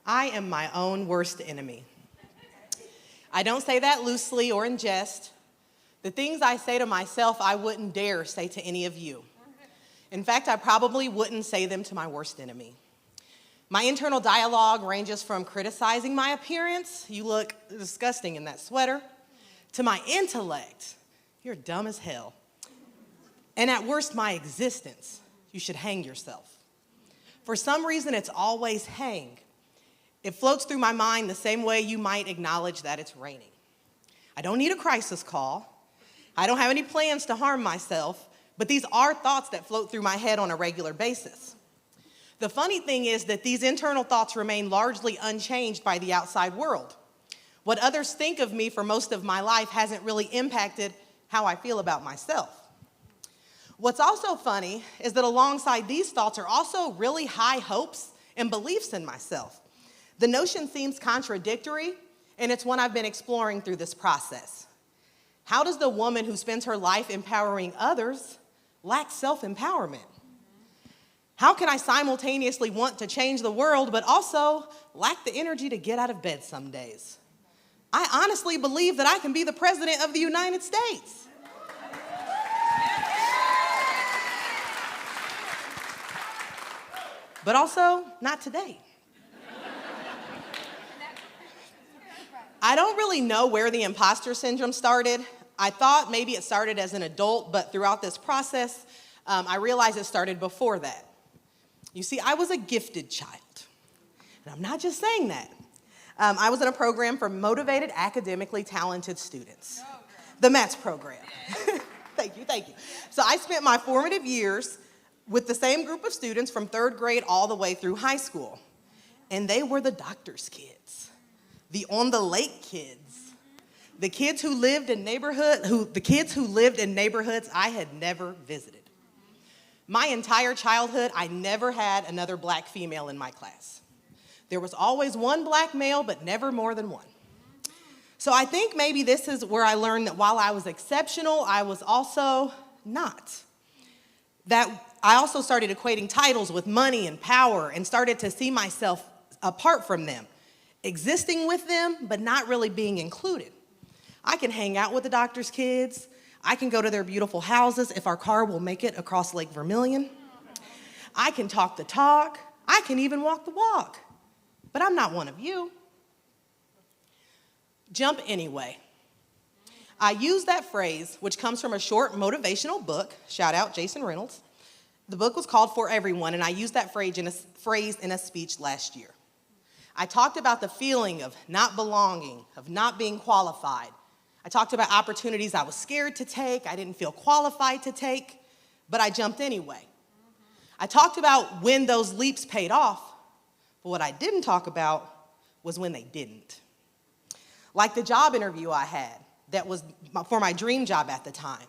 I am my own worst enemy. I don't say that loosely or in jest. The things I say to myself, I wouldn't dare say to any of you. In fact, I probably wouldn't say them to my worst enemy. My internal dialogue ranges from criticizing my appearance, you look disgusting in that sweater, to my intellect, you're dumb as hell. And at worst, my existence, you should hang yourself. For some reason, it's always hang. It floats through my mind the same way you might acknowledge that it's raining. I don't need a crisis call. I don't have any plans to harm myself, but these are thoughts that float through my head on a regular basis. The funny thing is that these internal thoughts remain largely unchanged by the outside world. What others think of me for most of my life hasn't really impacted how I feel about myself. What's also funny is that alongside these thoughts are also really high hopes and beliefs in myself. The notion seems contradictory, and it's one I've been exploring through this process. How does the woman who spends her life empowering others lack self-empowerment? How can I simultaneously want to change the world, but also lack the energy to get out of bed some days? I honestly believe that I can be the president of the United States. But also, not today. I don't really know where the imposter syndrome started. I thought maybe it started as an adult, but throughout this process, I realized it started before that. You see, I was a gifted child, and I'm not just saying that. I was in a program for motivated, academically talented students, the MATS program. Thank you. So I spent my formative years with the same group of students from third grade all the way through high school, and they were the doctor's kids, the on-the-lake kids, the kids who lived in neighborhoods I had never visited. My entire childhood, I never had another black female in my class. There was always one black male, but never more than one. So I think maybe this is where I learned that while I was exceptional, I was also not. That I also started equating titles with money and power and started to see myself apart from them, existing with them, but not really being included. I can hang out with the doctor's kids. I can go to their beautiful houses if our car will make it across Lake Vermilion. I can talk the talk. I can even walk the walk. But I'm not one of you. Jump anyway. I use that phrase, which comes from a short motivational book. Shout out Jason Reynolds. The book was called For Everyone, and I used that phrase in a speech last year. I talked about the feeling of not belonging, of not being qualified. I talked about opportunities I was scared to take, I didn't feel qualified to take, but I jumped anyway. I talked about when those leaps paid off, but what I didn't talk about was when they didn't. Like the job interview I had that was for my dream job at the time.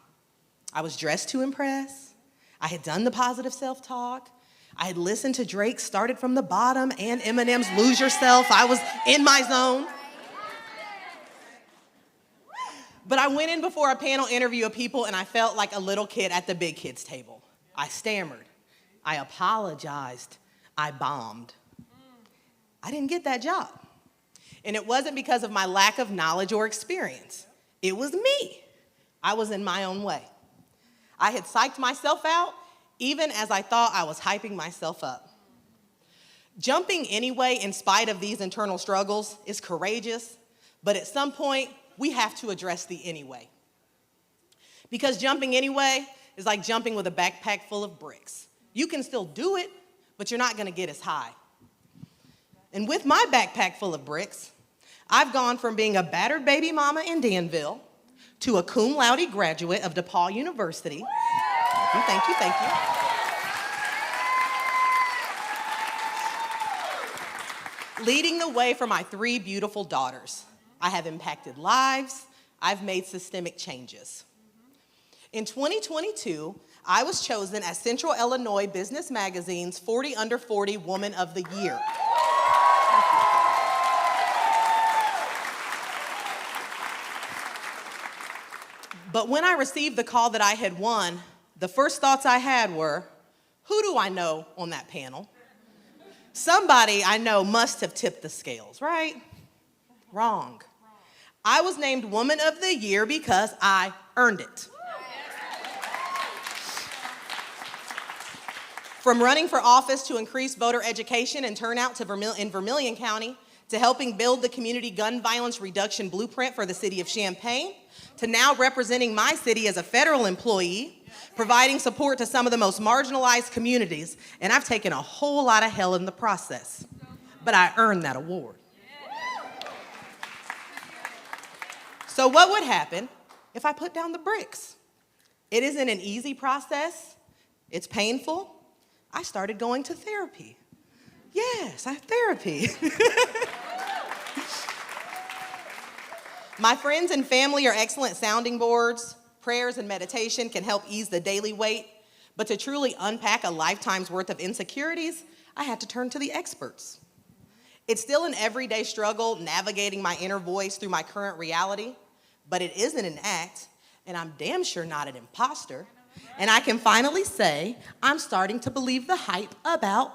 I was dressed to impress. I had done the positive self-talk. I had listened to Drake's Started from the Bottom and Eminem's Lose Yourself. I was in my zone. But I went in before a panel interview of people and I felt like a little kid at the big kids table. I stammered. I apologized. I bombed. I didn't get that job. And it wasn't because of my lack of knowledge or experience. It was me. I was in my own way. I had psyched myself out even as I thought I was hyping myself up. Jumping anyway in spite of these internal struggles is courageous, but at some point, we have to address the anyway. Because jumping anyway is like jumping with a backpack full of bricks. You can still do it, but you're not gonna get as high. And with my backpack full of bricks, I've gone from being a battered baby mama in Danville to a cum laude graduate of DePaul University. Thank you. Leading the way for my 3 beautiful daughters. I have impacted lives. I've made systemic changes. In 2022, I was chosen as Central Illinois Business Magazine's 40 Under 40 Woman of the Year. But when I received the call that I had won, the first thoughts I had were, who do I know on that panel? Somebody I know must have tipped the scales, right? Wrong. I was named Woman of the Year because I earned it. From running for office to increase voter education and turnout in Vermilion County, to helping build the community gun violence reduction blueprint for the city of Champaign, to now representing my city as a federal employee, providing support to some of the most marginalized communities, and I've taken a whole lot of hell in the process. But I earned that award. So what would happen if I put down the bricks? It isn't an easy process. It's painful. I started going to therapy. Yes, I have therapy. My friends and family are excellent sounding boards. Prayers and meditation can help ease the daily weight. But to truly unpack a lifetime's worth of insecurities, I had to turn to the experts. It's still an everyday struggle navigating my inner voice through my current reality, but it isn't an act, and I'm damn sure not an imposter. And I can finally say I'm starting to believe the hype about